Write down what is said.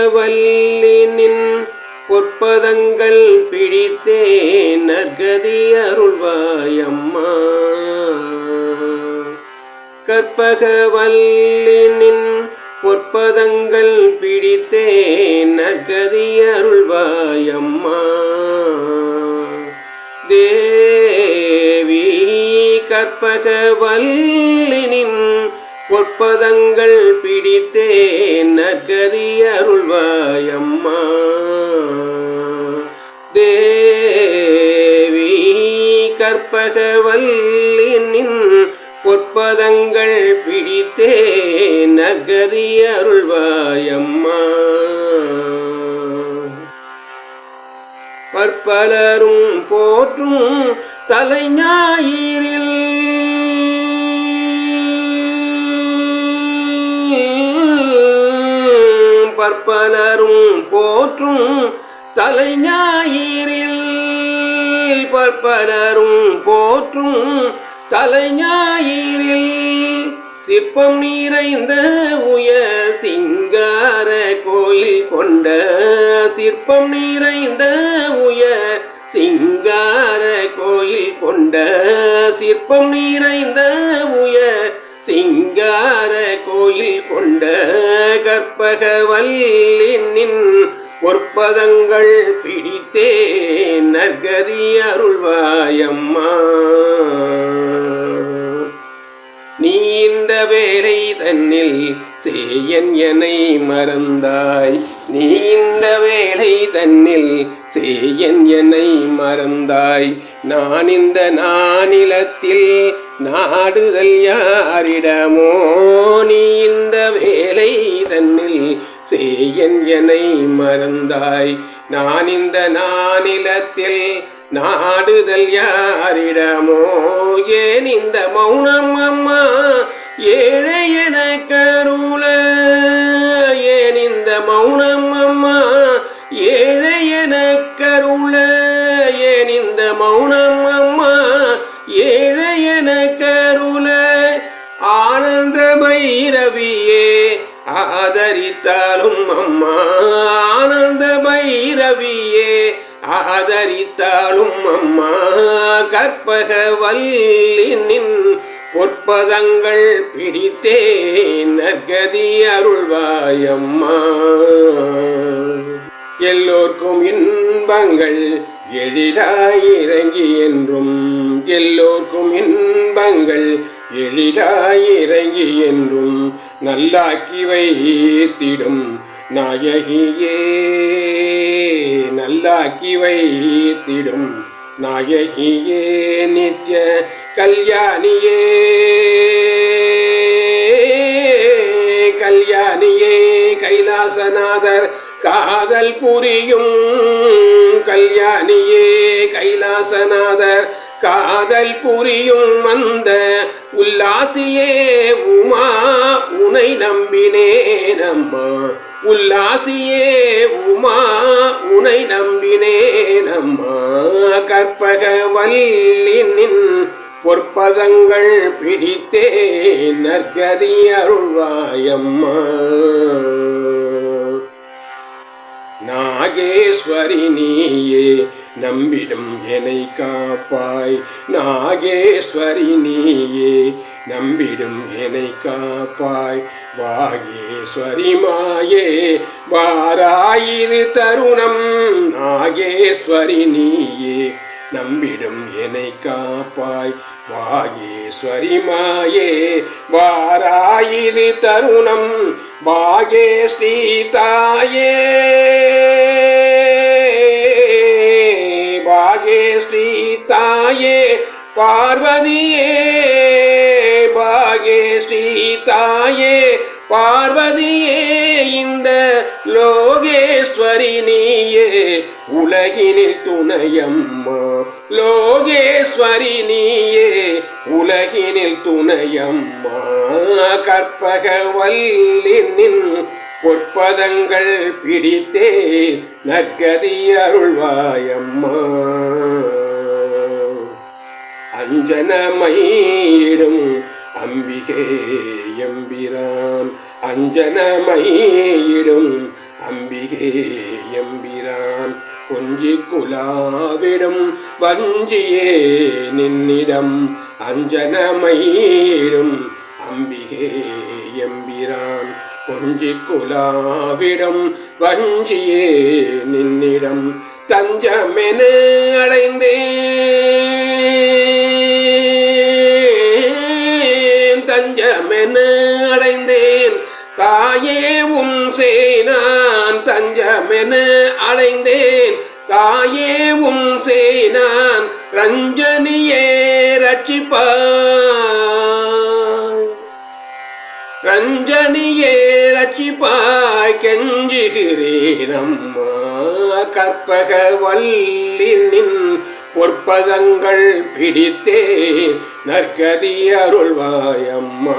கற்பகவல்லினின் பொற்பதங்கள் பிடித்தேன் நற்கதி அருள்வாயம்மா. கற்பகவல்லினின் பொற்பதங்கள் பிடித்தேன் நற்கதி அருள்வாயம்மா. தேவி கற்பகவல்லினின் பொற்பதங்கள் பிடித்தேன் நற்கதி அருள்வாயம்மா. தேவி கற்பகவல்லினின் பொற்பதங்கள் பிடித்தேன் நற்கதி அருள்வாயம்மா. பற்பலரும் போற்றும் தலைஞாயிறில் பற்பலரும் போற்றும் தலைஞாயிறில் பற்பலரும் போற்றும் தலைஞாயிறில் சிற்பம் நிறைந்த உயர் சிங்கார கோயில் கொண்ட சிற்பம் நிறைந்த உயர் சிங்கார கோயில் கொண்ட சிற்பம் நிறைந்த உயர் சிங்கார கோயில் கொண்ட கற்பகவல்லினின் பொற்பதங்கள் பிடித்தேன் நற்கதி அருள்வாயம்மா. நீ இந்த வேலை தன்னில் சேயன் என்னை மறந்தாய். நீ இந்த வேலை தன்னில் சேயன் என்னை மறந்தாய். நான் இந்த நானிலத்தில் நாடுதல் யாரிடமோ. நீ இந்த வேலை தன்னில் சேயன் என்னை மறந்தாய். நான் இந்த நானிலத்தில் நாடுதல் யாரிடமோ. ஏன் இந்த மௌனம் அம்மா ஏழை என கருள. ஏன் இந்த மௌனம் அம்மா ஏழை என கருள. ஏன் இந்த மௌனம் அம்மா ஏழை என கருள. ஆனந்த பைரவியே ஆதரித்தாலும் அம்மா. ஆனந்த பைரவியே ஆதரித்தாலும் அம்மா. கற்பகவல்லினின் பொற்பதங்கள் பிடித்தேன் நற்கதி அருள்வாயம்மா. எல்லோர்க்கும் இன்பங்கள் எழிலாயிறங்கி என்றும் எல்லோர்க்கும் இன்பங்கள் எழிலாயிறங்கி என்றும் நல்லாக்கி வைத்திடும் நாயகியே. நல்லாக்கி வைத்திடும் நாயகியே நித்ய கல்யாணியே. கல்யாணியே கைலாசநாதர் காதல் புரியும். கல்யாணியே கைலாசநாதர் காதல் புரியும். அந்த உல்லாசியே உமா உனை நம்பினேன் அம்மா. உல்லாசியே உமா உனை நம்பினேன் அம்மா. கற்பகவல்லினின் பொற்பதங்கள் பிடித்தேன் நற்கதி அருள்வாயம்மா. நாகேஸ்வரி நீயே நம்பிடும் என்னை காப்பாய். நாகேஸ்வரி நீயே நம்பிடும் என்னை காப்பாய். வாகேஸ்வரி மாயே வாராயிரு தருணம். நாகேஸ்வரி நீயே நம்பிடும் என்னை காப்பாய். வாகேஸ்வரி மாயே வாராயிரு தருணம். பாகே ஸ்ரீ தாயே பாகே ஸ்ரீ தாயே பார்வதியே. பாகே ஸ்ரீ தாயே பார்வதியே இந்த லோகேஸ்வரி நீயே உலகினில் துணையம்மா. லோகேஸ்வரி நீயே உலகினில் துணையம்மா. கற்பகவல்லினின் பொற்பதங்கள் பிடித்தே நற்கதி அருள்வாயம்மா. அஞ்சனமயிடும் அம்பிகே எம்பிரான் அஞ்சனமயிடும் அம்பிகே எம்பிரான் கொஞ்சி குலாவிடும் வஞ்சியே நின்னிடம் அஞ்சனமயிடும் அம்பிகே எம்பிரான் கொஞ்சி குலாவிடும் வஞ்சியே நின்னிடம் தஞ்சமென அடைந்தேன் தஞ்சமென அடைந்தேன் தாயேவும் சேனான் தஞ்சமென அடைந்தேன் தாயேவும் சேனான் ரஞ்சனியே ரட்சிப்பாய் ரஞ்சனியே ரட்சிப்பாய் கெஞ்சுகிறேன் அம்மா கற்பக வல்லின் பொற்பதங்கள் பிடித்தேன் நற்கதி அருள்வாய் அம்மா